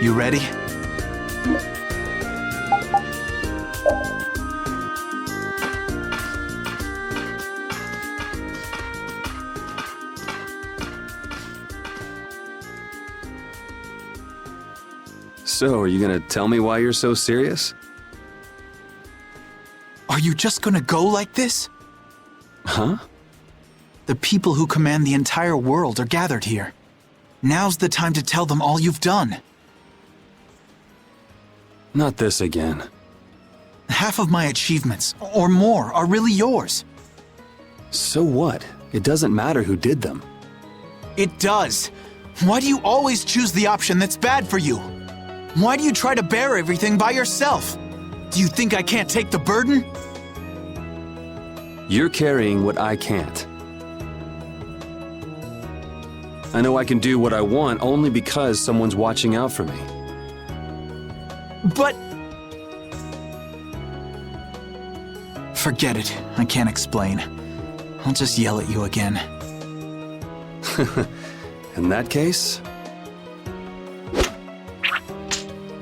You ready? So, are you gonna tell me why you're so serious? Are you just gonna go like this? Huh? The people who command the entire world are gathered here. Now's the time to tell them all you've done. Not this again. Half of my achievements, or more, are really yours. So what? It doesn't matter who did them. It does. Why do you always choose the option that's bad for you? Why do you try to bear everything by yourself? Do you think I can't take the burden? You're carrying what I can't. I know I can do what I want only because someone's watching out for me. But... Forget it. I can't explain. I'll just yell at you again. In that case,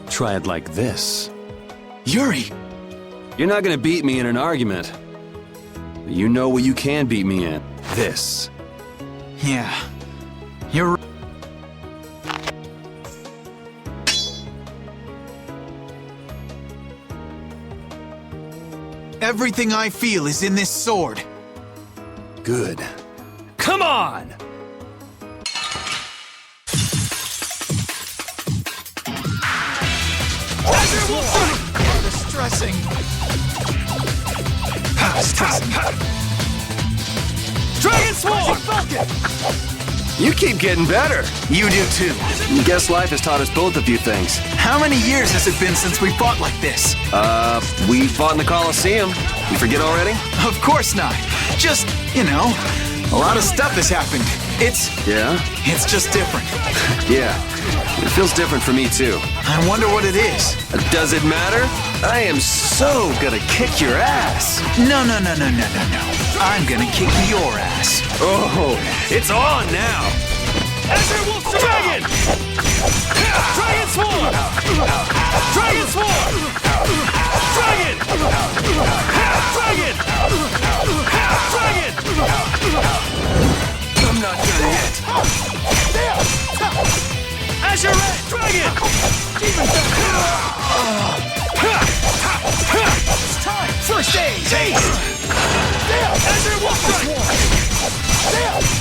try it like this. Yuri! You're not gonna beat me in an argument. But you know what you can beat me in. This. Yeah. You're... Everything I feel is in this sword. Good. Come on! Distressing. Dragon Swarm! You keep getting better. You do too. Guess life has taught us both a few things. How many years has it been since we fought like this? We fought in the Colosseum. You forget already? Of course not. Just, you know, a lot of stuff has happened. Yeah? It's just different. Yeah. It feels different for me too. I wonder what it is. Does it matter? I am so gonna kick your ass. No. I'm gonna kick your ass. Oh, it's on now. Dragon! Dragon Swarm! Dragon Swarm! Dragon! Dragon! Dragon! I'm not done yet. Azure Red Dragon! Even it's time! First aid! Taste! Azure Wolf Strike!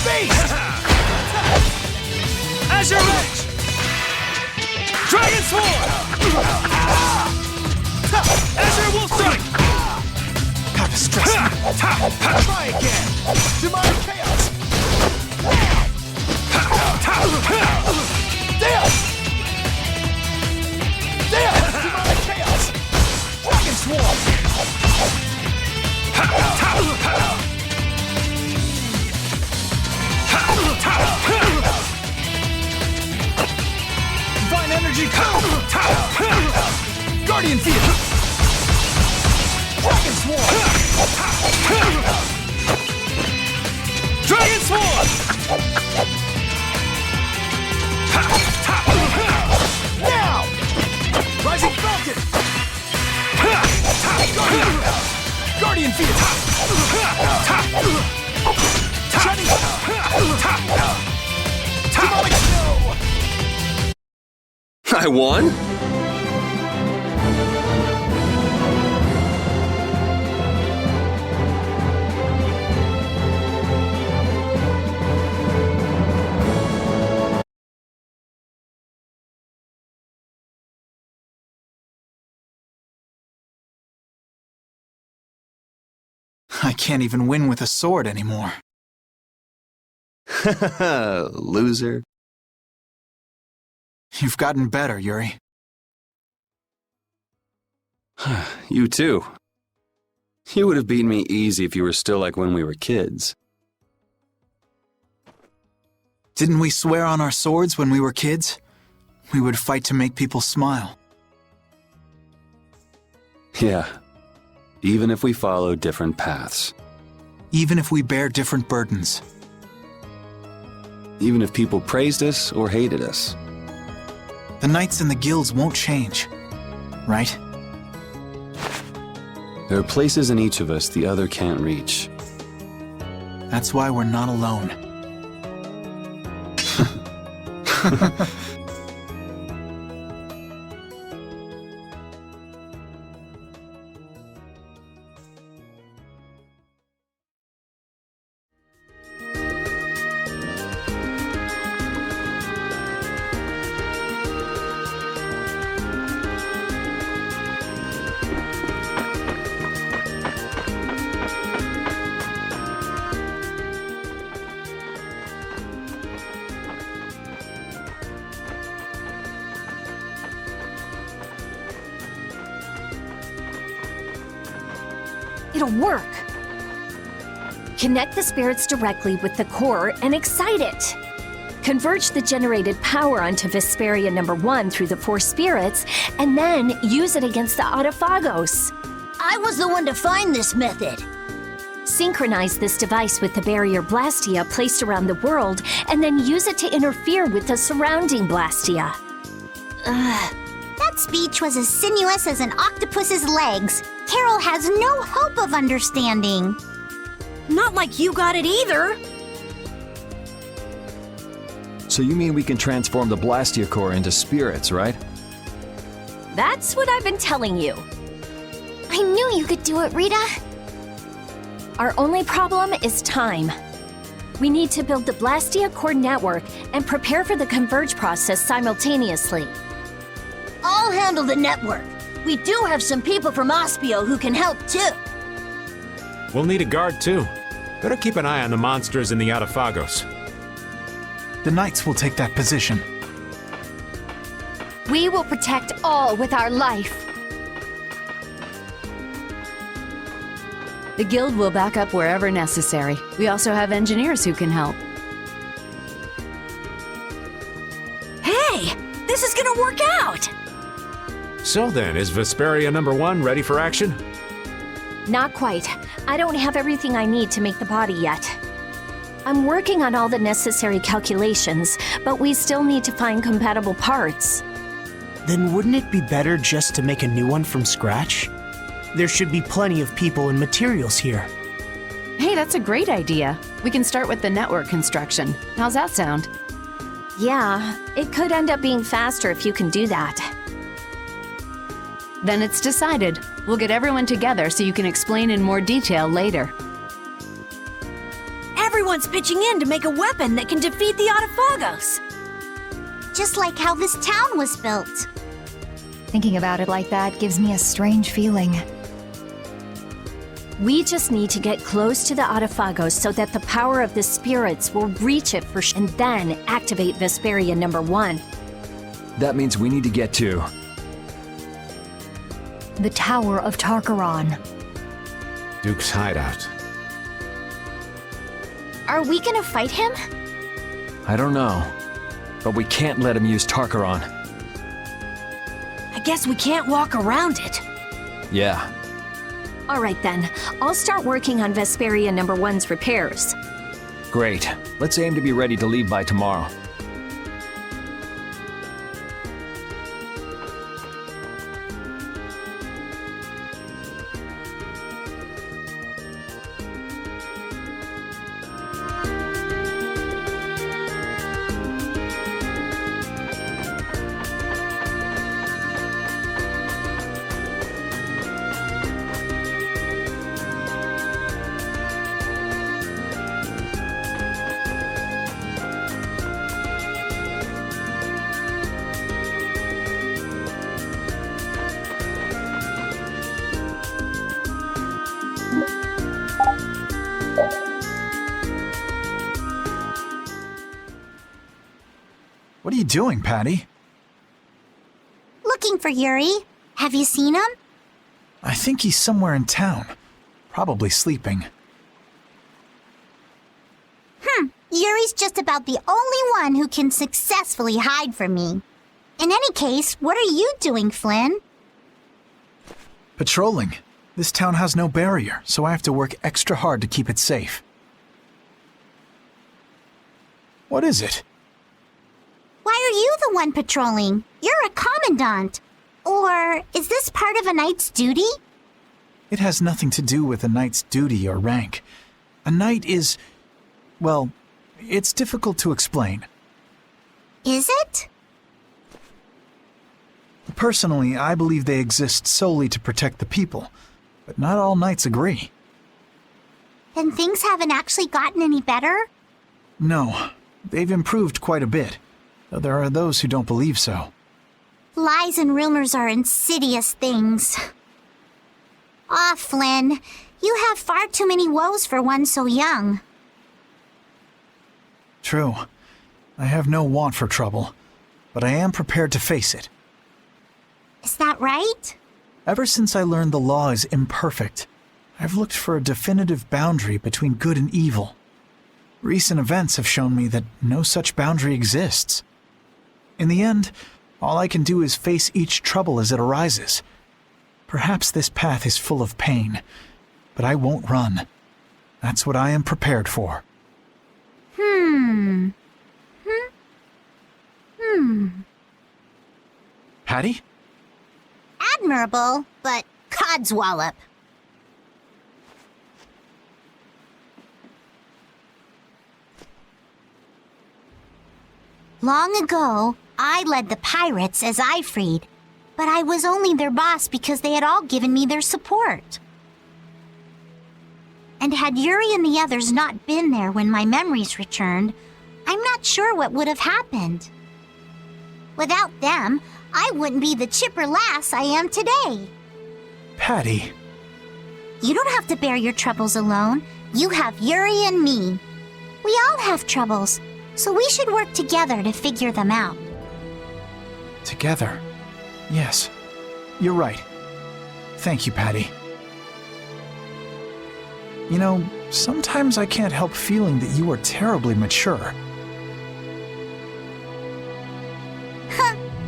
Face! Azure Edge! Dragon Swarm! Azure Wolf Strike! How distressing. Try again! Demonic Chaos! Demonic Chaos! Dragon Swarm! Divine Energy! Guardian Field! Dragon Swarm! Dragon Swarm! Now! Rising Falcon! Guardian Field! Shining Demonic Snow! I won? I can't even win with a sword anymore. Loser. You've gotten better, Yuri. You too. You would have beaten me easy if you were still like when we were kids. Didn't we swear on our swords when we were kids? We would fight to make people smile. Yeah. Even if we follow different paths. Even if we bear different burdens. Even if people praised us or hated us. The knights and the guilds won't change, right? There are places in each of us the other can't reach. That's why we're not alone. It'll work. Connect the spirits directly with the core and excite it. Converge the generated power onto Vesperia number 1 through the 4 spirits, and then use it against the Autophagos. I was the one to find this method. Synchronize this device with the barrier Blastia placed around the world, and then use it to interfere with the surrounding Blastia. That speech was as sinuous as an octopus's legs. Carol has no hope of understanding. Not like you got it either. So you mean we can transform the Blastia core into spirits, right? That's what I've been telling you. I knew you could do it, Rita. Our only problem is time. We need to build the Blastia core network and prepare for the converge process simultaneously. I'll handle the network. We do have some people from Ospio who can help too. We'll need a guard too. Better keep an eye on the monsters in the Autophagos. The knights will take that position. We will protect all with our life. The guild will back up wherever necessary. We also have engineers who can help. Hey, this is gonna work out! So then, is Vesperia number 1 ready for action? Not quite. I don't have everything I need to make the body yet. I'm working on all the necessary calculations, but we still need to find compatible parts. Then wouldn't it be better just to make a new one from scratch? There should be plenty of people and materials here. Hey, that's a great idea. We can start with the network construction. How's that sound? Yeah, it could end up being faster if you can do that. Then it's decided. We'll get everyone together so you can explain in more detail later. Everyone's pitching in to make a weapon that can defeat the Autophagos. Just like how this town was built. Thinking about it like that gives me a strange feeling. We just need to get close to the Autophagos so that the power of the spirits will reach it first and then activate Vesperia number 1. That means we need to get to... The Tower of Tarkaron. Duke's hideout. Are we gonna fight him? I don't know. But we can't let him use Tarkaron. I guess we can't walk around it. Yeah. Alright then, I'll start working on Vesperia number 1's repairs. Great. Let's aim to be ready to leave by tomorrow. What are you doing, Patty? Looking for Yuri. Have you seen him? I think he's somewhere in town. Probably sleeping. Yuri's just about the only one who can successfully hide from me. In any case, what are you doing, Flynn? Patrolling. This town has no barrier, so I have to work extra hard to keep it safe. What is it? Why you the one patrolling? You're a commandant. Or is this part of a knight's duty? It has nothing to do with a knight's duty or rank. A knight is... well, it's difficult to explain. Is it? Personally, I believe they exist solely to protect the people, but not all knights agree. Then things haven't actually gotten any better? No, they've improved quite a bit, though there are those who don't believe so. Lies and rumors are insidious things. Ah, Flynn, you have far too many woes for one so young. True. I have no want for trouble, but I am prepared to face it. Is that right? Ever since I learned the law is imperfect, I've looked for a definitive boundary between good and evil. Recent events have shown me that no such boundary exists. In the end, all I can do is face each trouble as it arises. Perhaps this path is full of pain, but I won't run. That's what I am prepared for. Patty? Admirable, but codswallop. Long ago, I led the pirates as I freed, but I was only their boss because they had all given me their support. And had Yuri and the others not been there when my memories returned, I'm not sure what would have happened. Without them, I wouldn't be the chipper lass I am today. Patty. You don't have to bear your troubles alone. You have Yuri and me. We all have troubles, so we should work together to figure them out. Together. Yes. You're right. Thank you, Patty. You know, sometimes I can't help feeling that you are terribly mature.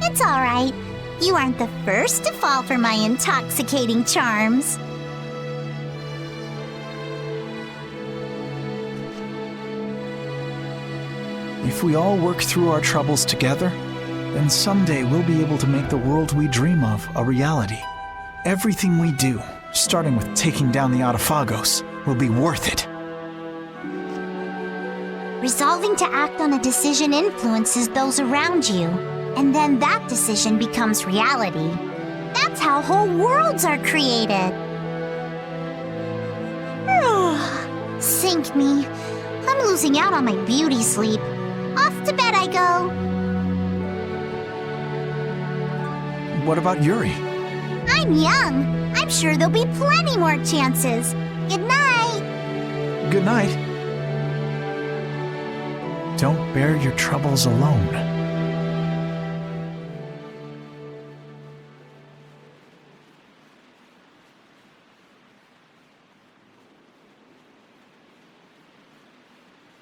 It's all right. You aren't the first to fall for my intoxicating charms. If we all work through our troubles together, then someday we'll be able to make the world we dream of a reality. Everything we do, starting with taking down the Autophagos, will be worth it. Resolving to act on a decision influences those around you, and then that decision becomes reality. That's how whole worlds are created. Sink me. I'm losing out on my beauty sleep. Off to bed I go. What about Yuri? I'm young. I'm sure there'll be plenty more chances. Good night. Good night. Don't bear your troubles alone.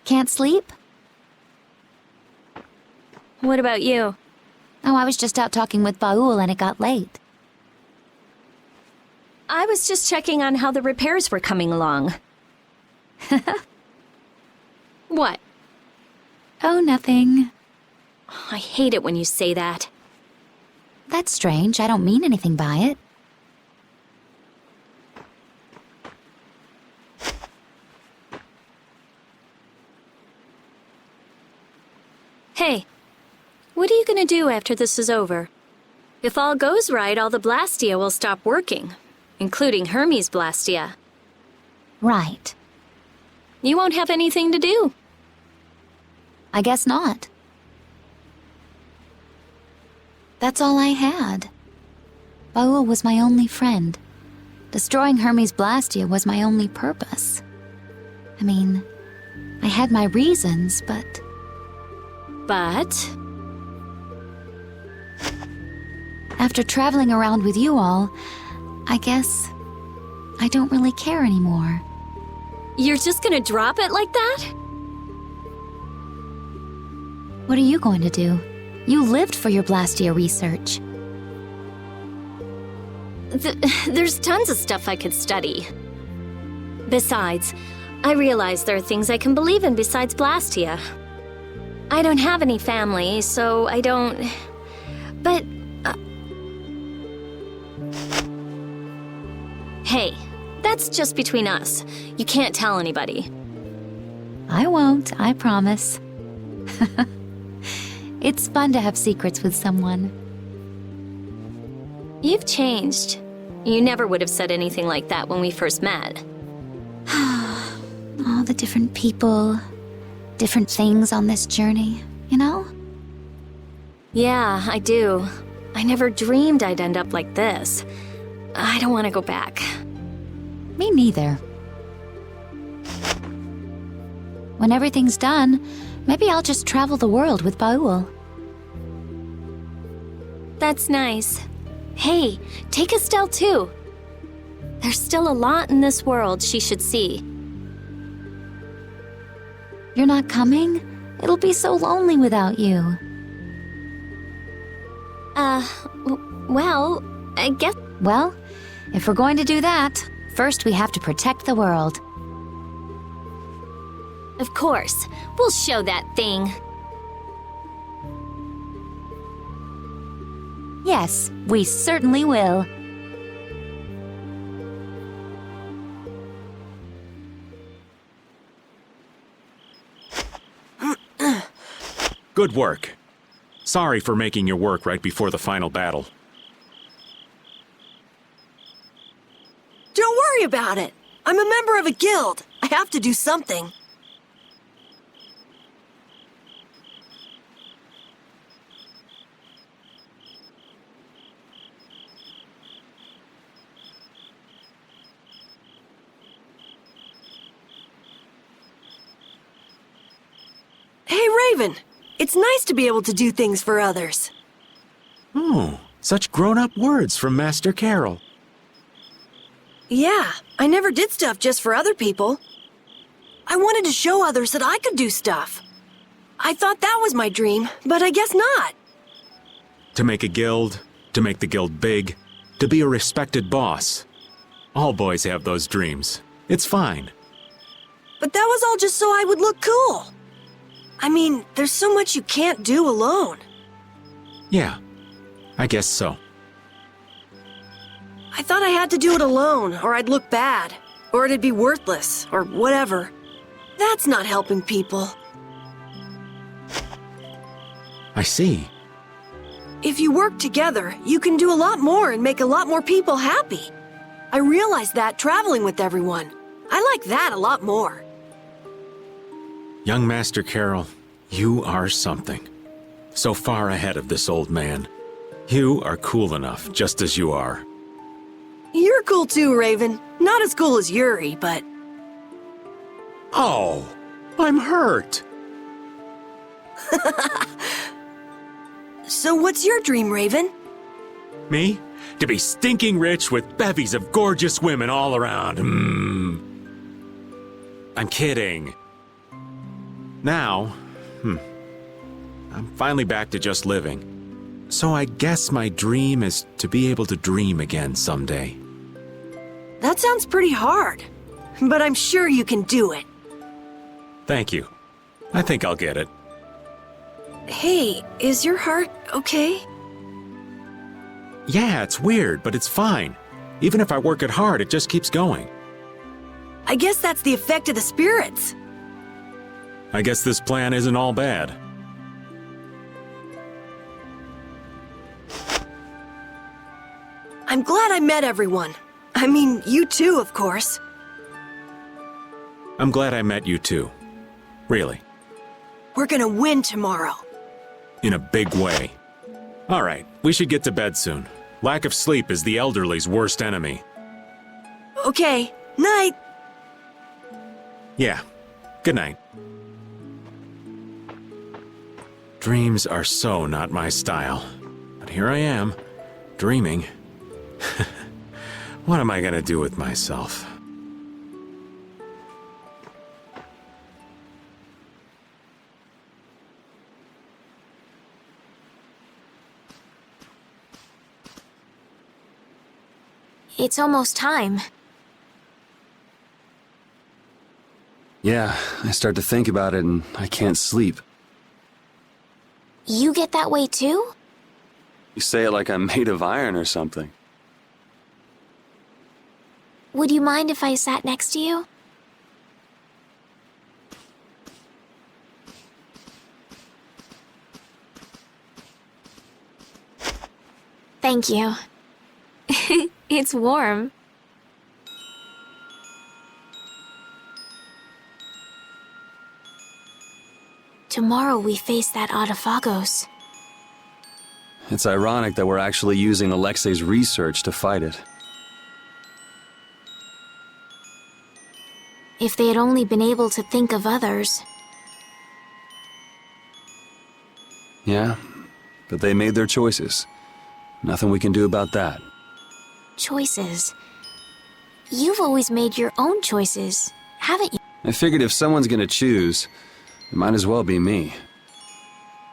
Can't sleep? What about you? Oh, I was just out talking with Baul and it got late. I was just checking on how the repairs were coming along. What? Oh, nothing. I hate it when you say that. That's strange. I don't mean anything by it. Hey, what are you gonna do after this is over? If all goes right, all the Blastia will stop working, including Hermes' Blastia. Right. You won't have anything to do. I guess not. That's all I had. Baul was my only friend. Destroying Hermes' Blastia was my only purpose. I mean, I had my reasons, but... After traveling around with you all, I guess I don't really care anymore. You're just gonna drop it like that? What are you going to do? You lived for your Blastia research. There's tons of stuff I could study. Besides, I realize there are things I can believe in besides Blastia. I don't have any family, so I don't... But... Hey, that's just between us. You can't tell anybody. I won't, I promise. It's fun to have secrets with someone. You've changed. You never would have said anything like that when we first met. All the different people, different things on this journey, you know? Yeah, I do. I never dreamed I'd end up like this. I don't want to go back. Me neither. When everything's done, maybe I'll just travel the world with Baul. That's nice. Hey, take Estelle too. There's still a lot in this world she should see. You're not coming? It'll be so lonely without you. Well, I guess... Well, if we're going to do that, first we have to protect the world. Of course. We'll show that thing. Yes, we certainly will. Good work. Sorry for making your work right before the final battle. Don't worry about it. I'm a member of a guild. I have to do something. Hey, Raven. It's nice to be able to do things for others. Oh, such grown-up words from Master Carol. Yeah, I never did stuff just for other people. I wanted to show others that I could do stuff. I thought that was my dream, but I guess not. To make a guild, to make the guild big, to be a respected boss. All boys have those dreams. It's fine. But that was all just so I would look cool. I mean, there's so much you can't do alone. Yeah, I guess so. I thought I had to do it alone, or I'd look bad, or it'd be worthless, or whatever. That's not helping people. I see. If you work together, you can do a lot more and make a lot more people happy. I realized that traveling with everyone. I like that a lot more. Young Master Carol, you are something. So far ahead of this old man. You are cool enough, just as you are. You're cool too, Raven. Not as cool as Yuri, but... Oh, I'm hurt. So what's your dream, Raven? Me? To be stinking rich with bevies of gorgeous women all around. I'm kidding. Now, I'm finally back to just living. So I guess my dream is to be able to dream again someday. That sounds pretty hard, but I'm sure you can do it. Thank you. I think I'll get it. Hey, is your heart okay? Yeah, it's weird, but it's fine. Even if I work it hard, it just keeps going. I guess that's the effect of the spirits. I guess this plan isn't all bad. I'm glad I met everyone. I mean, you too, of course. I'm glad I met you too. Really. We're gonna win tomorrow. In a big way. All right, we should get to bed soon. Lack of sleep is the elderly's worst enemy. Okay, night. Yeah, good night. Dreams are so not my style. But here I am, dreaming. What am I gonna do with myself? It's almost time. Yeah, I start to think about it and I can't sleep. You get that way too? You say it like I'm made of iron or something. Would you mind if I sat next to you? Thank you. It's warm. Tomorrow we face that Autophagos. It's ironic that we're actually using Alexei's research to fight it. If they had only been able to think of others. Yeah, but they made their choices. Nothing we can do about that. Choices. You've always made your own choices, haven't you? I figured if someone's gonna choose, it might as well be me.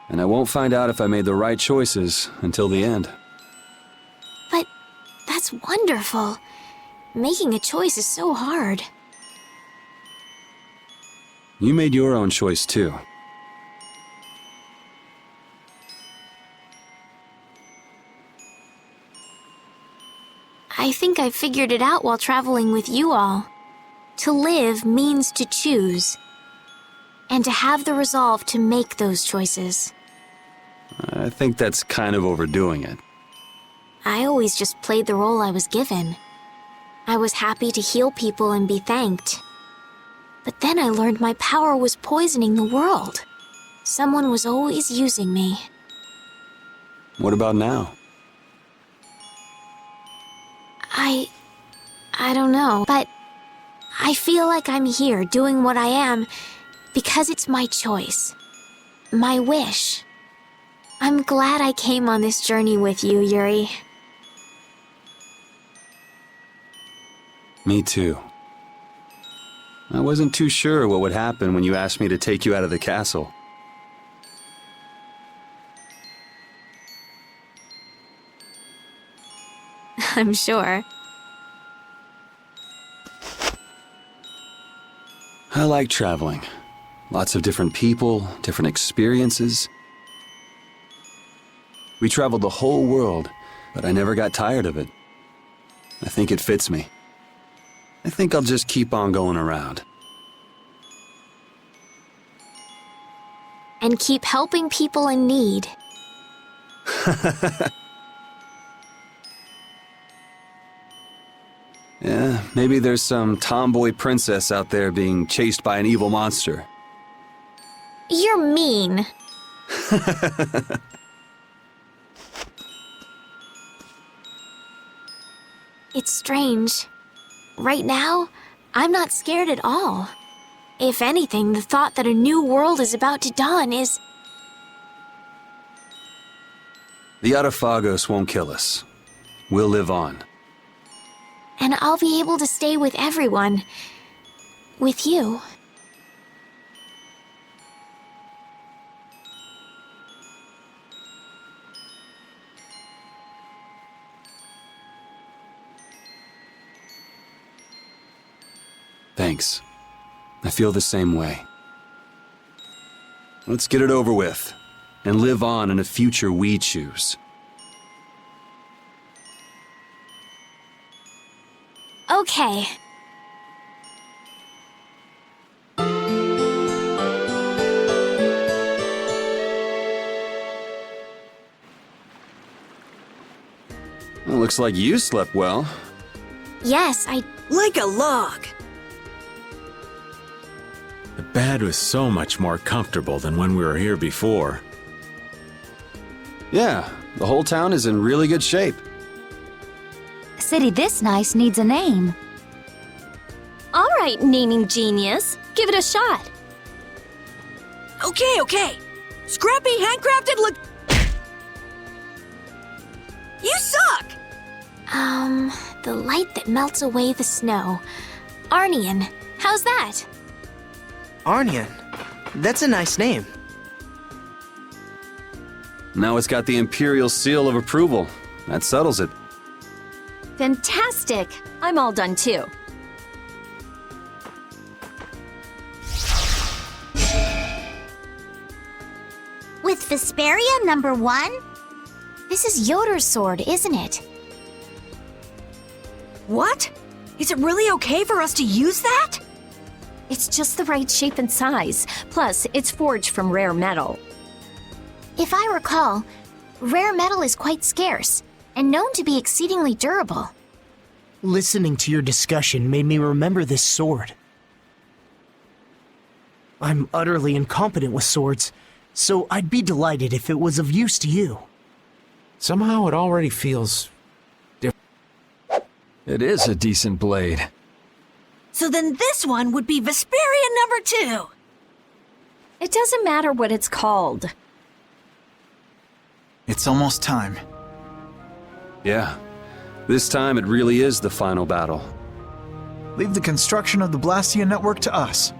And I won't find out if I made the right choices until the end. But that's wonderful. Making a choice is so hard. You made your own choice too. I think I figured it out while traveling with you all. To live means to choose. And to have the resolve to make those choices. I think that's kind of overdoing it. I always just played the role I was given. I was happy to heal people and be thanked. But then I learned my power was poisoning the world. Someone was always using me. What about now? I don't know, but I feel like I'm here doing what I am because it's my choice. My wish. I'm glad I came on this journey with you, Yuri. Me too. I wasn't too sure what would happen when you asked me to take you out of the castle. I'm sure. I like traveling. Lots of different people, different experiences. We traveled the whole world, but I never got tired of it. I think it fits me. I think I'll just keep on going around. And keep helping people in need. Yeah, maybe there's some tomboy princess out there being chased by an evil monster. You're mean. It's strange. Right now, I'm not scared at all. If anything, the thought that a new world is about to dawn is... The Autophagos won't kill us. We'll live on. And I'll be able to stay with everyone. With you. Thanks. I feel the same way. Let's get it over with, and live on in a future we choose. Okay. Well, looks like you slept well. Yes, Like a log. The bed was so much more comfortable than when we were here before. Yeah, the whole town is in really good shape. A city this nice needs a name. All right, naming genius. Give it a shot. Okay. Scrappy, handcrafted, look... You suck! The light that melts away the snow. Arnian, how's that? Arnian. That's a nice name. Now it's got the Imperial seal of approval. That settles it. Fantastic. I'm all done too. With Vesperia #1? This is Yoder's sword, isn't it? What? Is it really okay for us to use that? It's just the right shape and size. Plus, it's forged from rare metal. If I recall, rare metal is quite scarce, and known to be exceedingly durable. Listening to your discussion made me remember this sword. I'm utterly incompetent with swords, so I'd be delighted if it was of use to you. Somehow it already feels different. It is a decent blade. So then this one would be Vesperia #2. It doesn't matter what it's called. It's almost time. Yeah. This time it really is the final battle. Leave the construction of the Blastia network to us.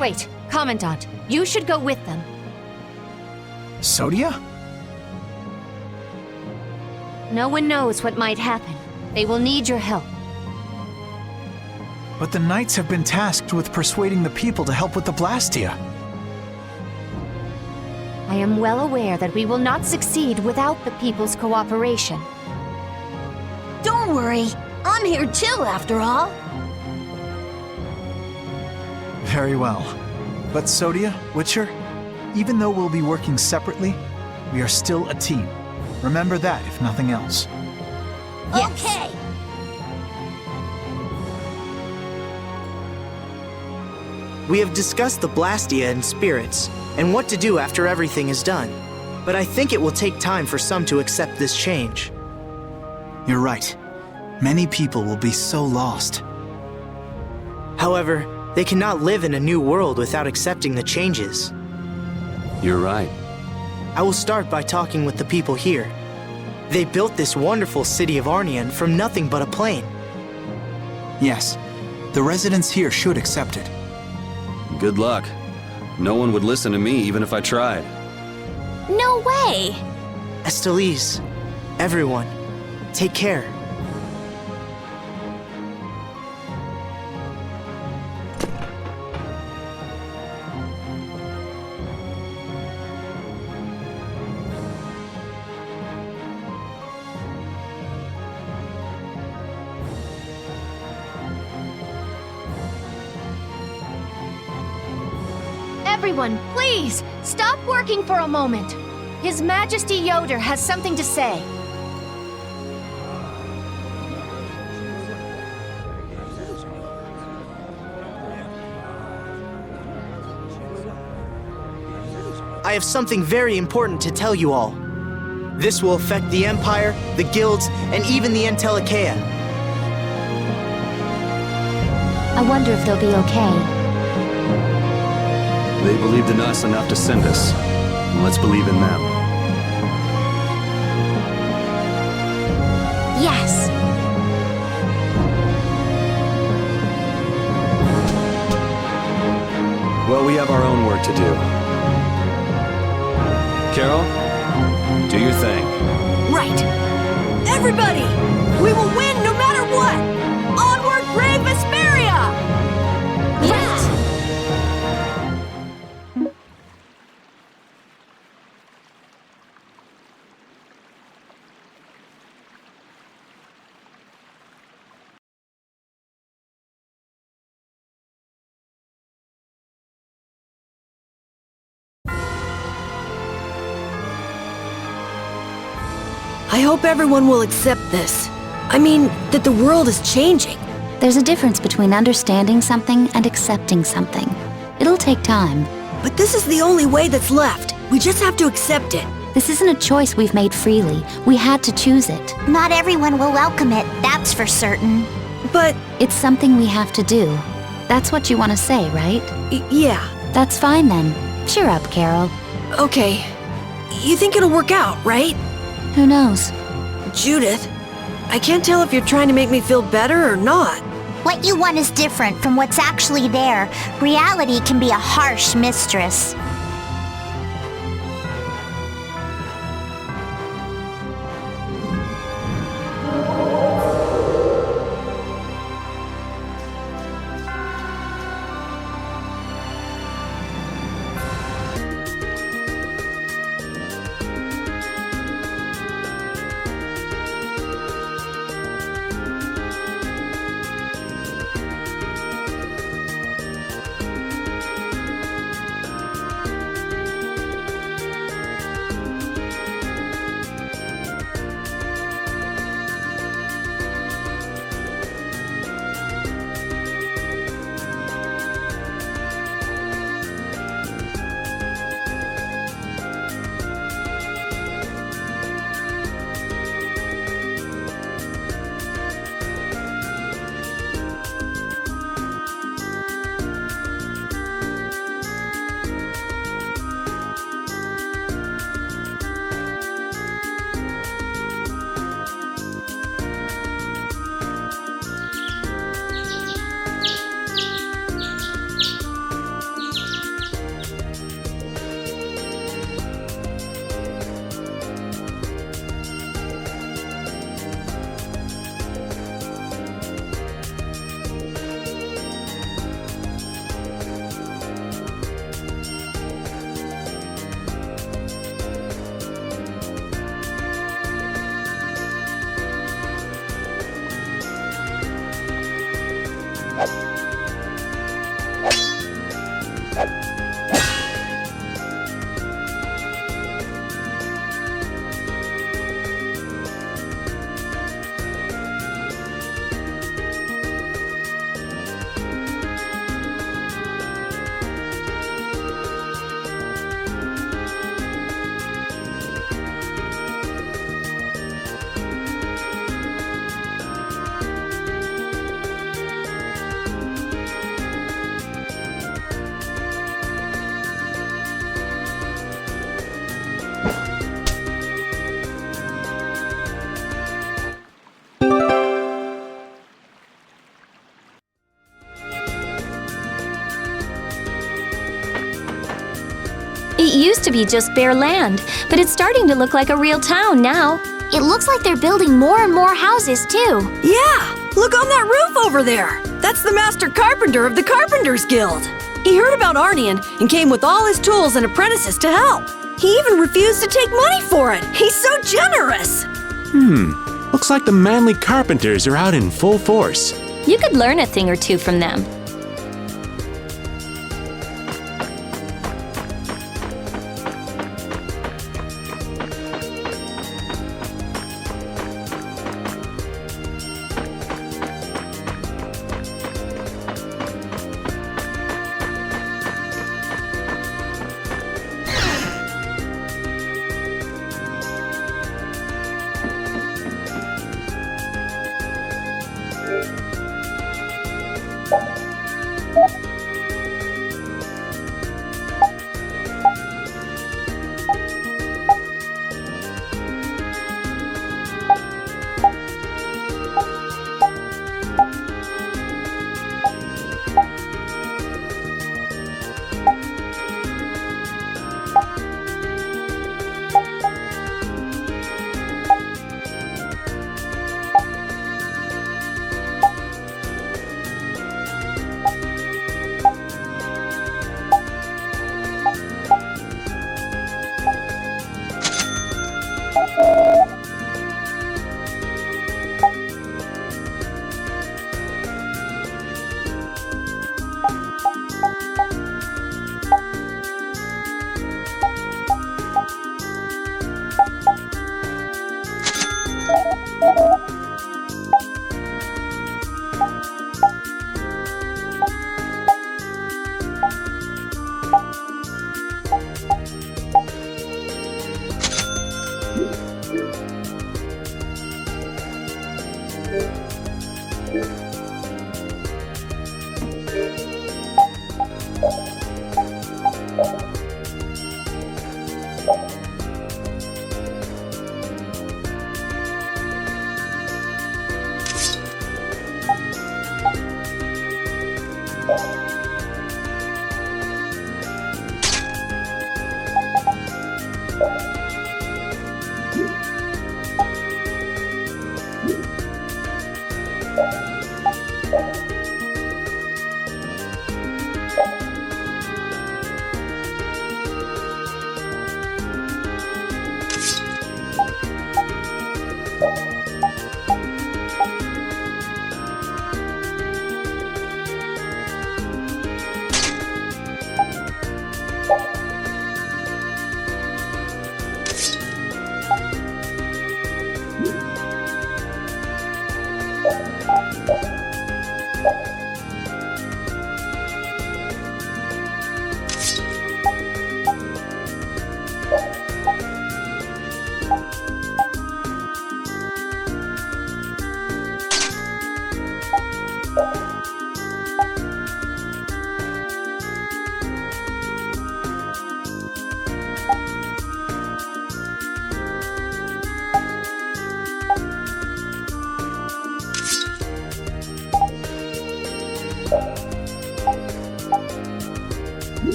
Wait, Commandant, you should go with them. Sodia? No one knows what might happen. They will need your help. But the Knights have been tasked with persuading the people to help with the Blastia. I am well aware that we will not succeed without the people's cooperation. Don't worry, I'm here too, after all. Very well. But Sodia, Witcher, even though we'll be working separately, we are still a team. Remember that, if nothing else. Yes. Okay. We have discussed the Blastia and spirits, and what to do after everything is done. But I think it will take time for some to accept this change. You're right. Many people will be so lost. However, they cannot live in a new world without accepting the changes. You're right. I will start by talking with the people here. They built this wonderful city of Arnian from nothing but a plain. Yes, the residents here should accept it. Good luck. No one would listen to me even if I tried. No way! Estelise, everyone, take care. Everyone, please, stop working for a moment. His Majesty Yoder has something to say. I have something very important to tell you all. This will affect the Empire, the guilds, and even the Entelikeia. I wonder if they'll be okay. They believed in us enough to send us. Let's believe in them. Yes. Well, we have our own work to do. Carol, do your thing. Right. Everybody! We will win no matter what! Onward, brave Vesperia! Yes! I hope everyone will accept this. I mean, that the world is changing. There's a difference between understanding something and accepting something. It'll take time. But this is the only way that's left. We just have to accept it. This isn't a choice we've made freely. We had to choose it. Not everyone will welcome it, that's for certain. But, It's something we have to do. That's what you want to say, right? yeah. That's fine then. Cheer up, Carol. Okay. You think it'll work out, right? Who knows? Judith, I can't tell if you're trying to make me feel better or not. What you want is different from what's actually there. Reality can be a harsh mistress. It used to be just bare land, but it's starting to look like a real town now. It looks like they're building more and more houses, too. Yeah! Look on that roof over there! That's the master carpenter of the Carpenters Guild. He heard about Arnian and came with all his tools and apprentices to help. He even refused to take money for it. He's so generous! Looks like the manly carpenters are out in full force. You could learn a thing or two from them.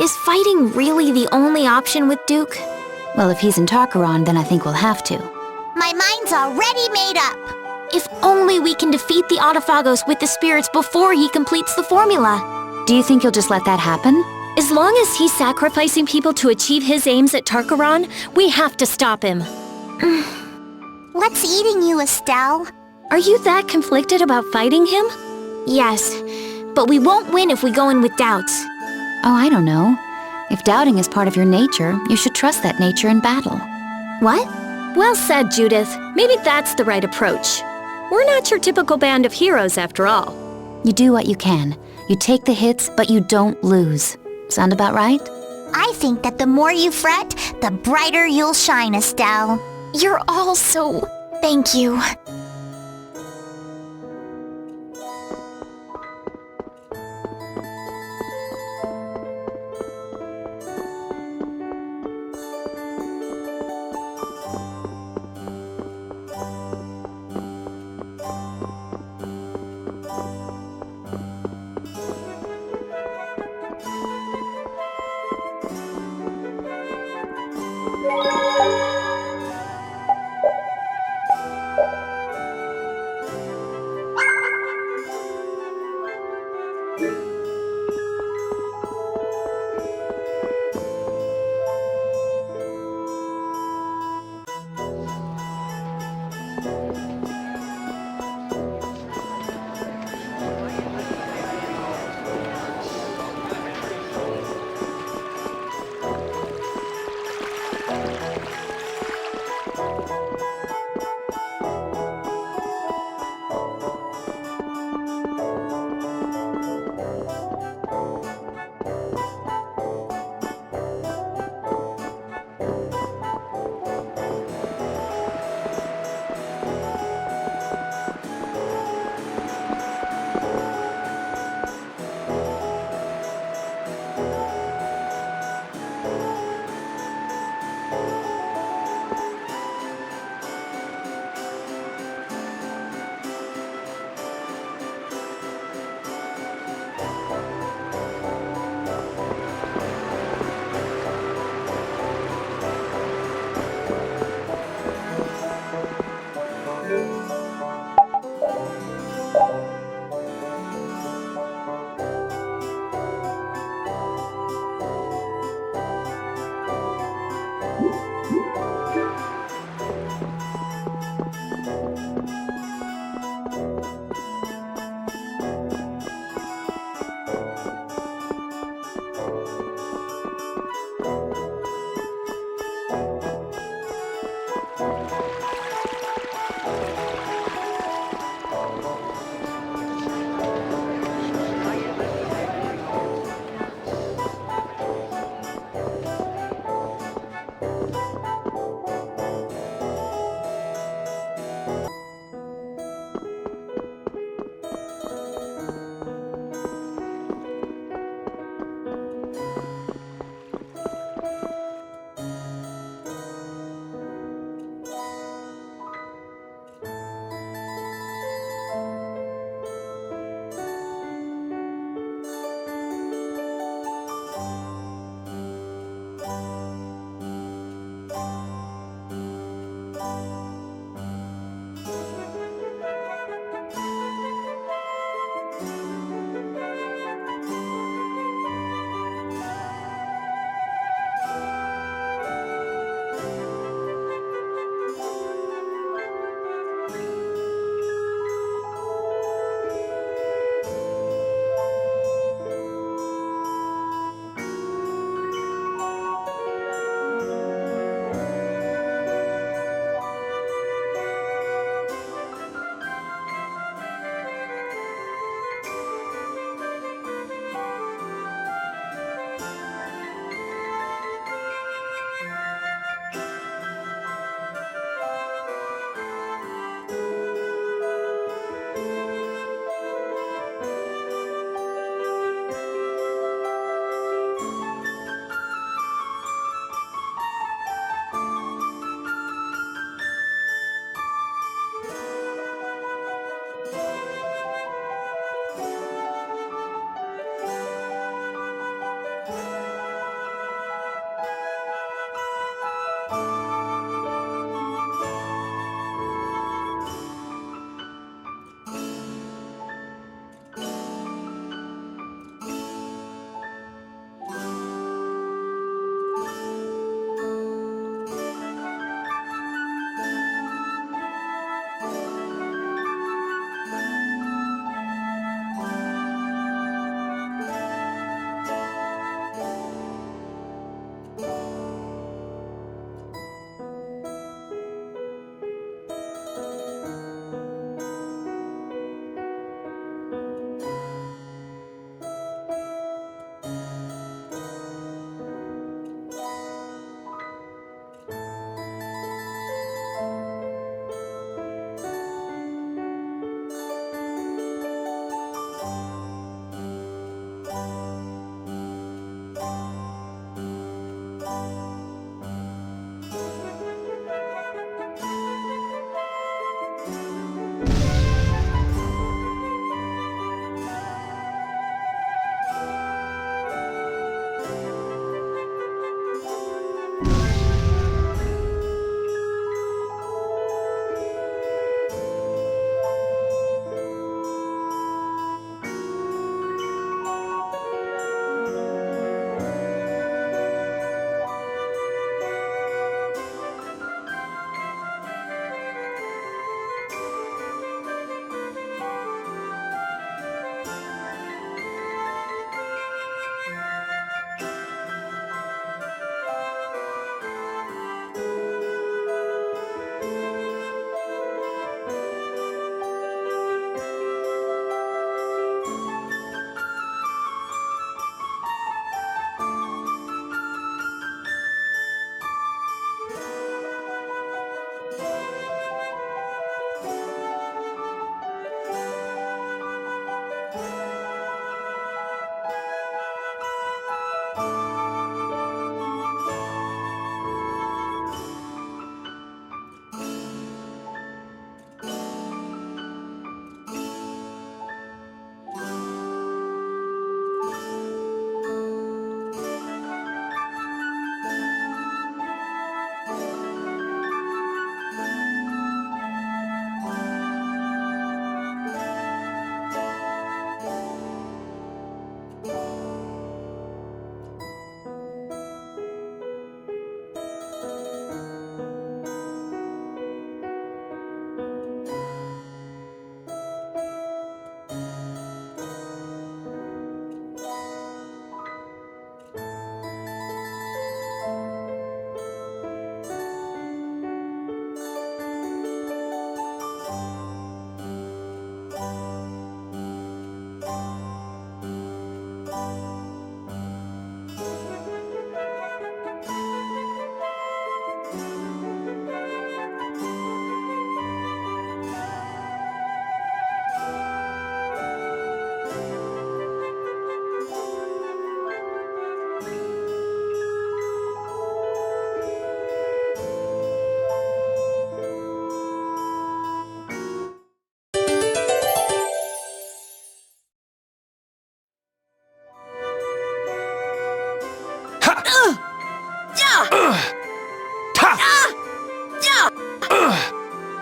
Is fighting really the only option with Duke? Well, if he's in Tarkaron, then I think we'll have to. My mind's already made up. If only we can defeat the Autophagos with the spirits before he completes the formula. Do you think you'll just let that happen? As long as he's sacrificing people to achieve his aims at Tarkaron, we have to stop him. What's eating you, Estelle? Are you that conflicted about fighting him? Yes, but we won't win if we go in with doubts. Oh, I don't know. If doubting is part of your nature, you should trust that nature in battle. What? Well said, Judith. Maybe that's the right approach. We're not your typical band of heroes, after all. You do what you can. You take the hits, but you don't lose. Sound about right? I think that the more you fret, the brighter you'll shine, Estelle. You're all so... Thank you.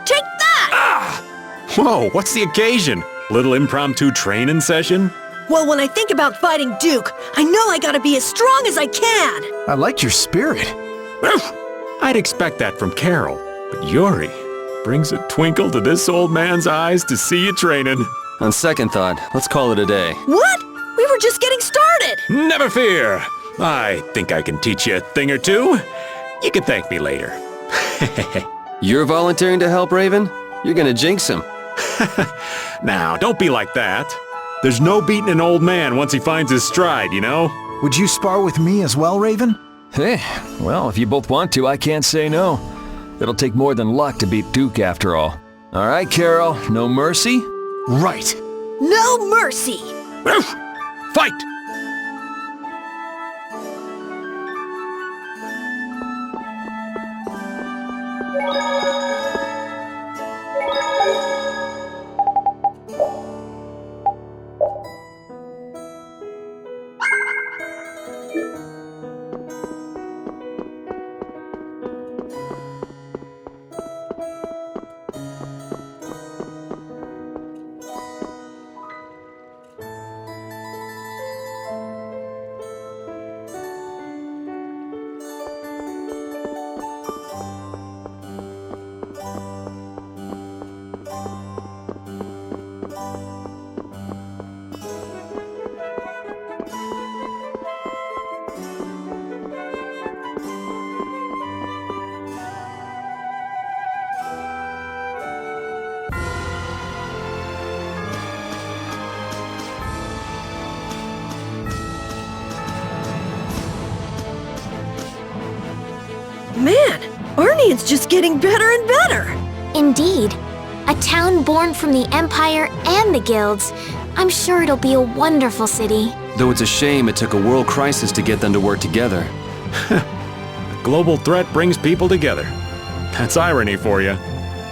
Take that! Whoa, what's the occasion? Little impromptu training session? Well, when I think about fighting Duke, I know I gotta be as strong as I can! I like your spirit. I'd expect that from Carol, but Yuri brings a twinkle to this old man's eyes to see you training. On second thought, let's call it a day. What? We were just getting started! Never fear! I think I can teach you a thing or two. You can thank me later. You're volunteering to help, Raven? You're gonna jinx him. Now, don't be like that. There's no beating an old man once he finds his stride, you know? Would you spar with me as well, Raven? Hey, well, if you both want to, I can't say no. It'll take more than luck to beat Duke after all. All right, Carol, no mercy? Right. No mercy! Fight! Man, Arnian's just getting better and better. Indeed. A town born from the Empire and the guilds. I'm sure it'll be a wonderful city. Though it's a shame it took a world crisis to get them to work together. Global threat brings people together. That's irony for you.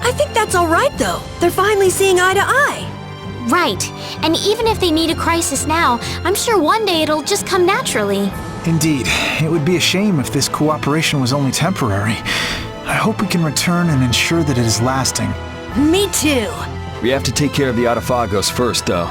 I think that's all right, though. They're finally seeing eye to eye. Right. And even if they need a crisis now, I'm sure one day it'll just come naturally. Indeed, it would be a shame if this cooperation was only temporary. I hope we can return and ensure that it is lasting. Me too. We have to take care of the Autophagos first, though.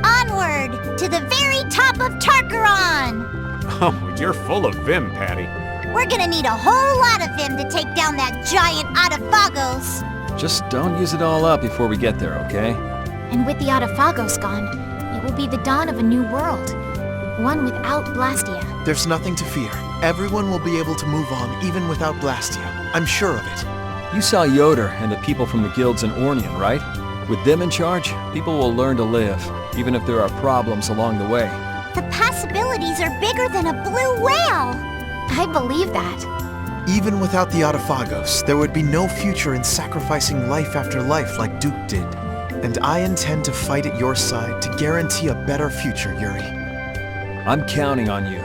Onward to the very top of Tarkaron! Oh, you're full of vim, Patty. We're gonna need a whole lot of them to take down that giant Autophagos. Just don't use it all up before we get there, okay? And with the Autophagos gone, it will be the dawn of a new world. One without Blastia. There's nothing to fear. Everyone will be able to move on even without Blastia. I'm sure of it. You saw Yoder and the people from the guilds in Ornian, right? With them in charge, people will learn to live, even if there are problems along the way. The possibilities are bigger than a blue whale. I believe that. Even without the Autophagos, there would be no future in sacrificing life after life like Duke did. And I intend to fight at your side to guarantee a better future, Yuri. I'm counting on you.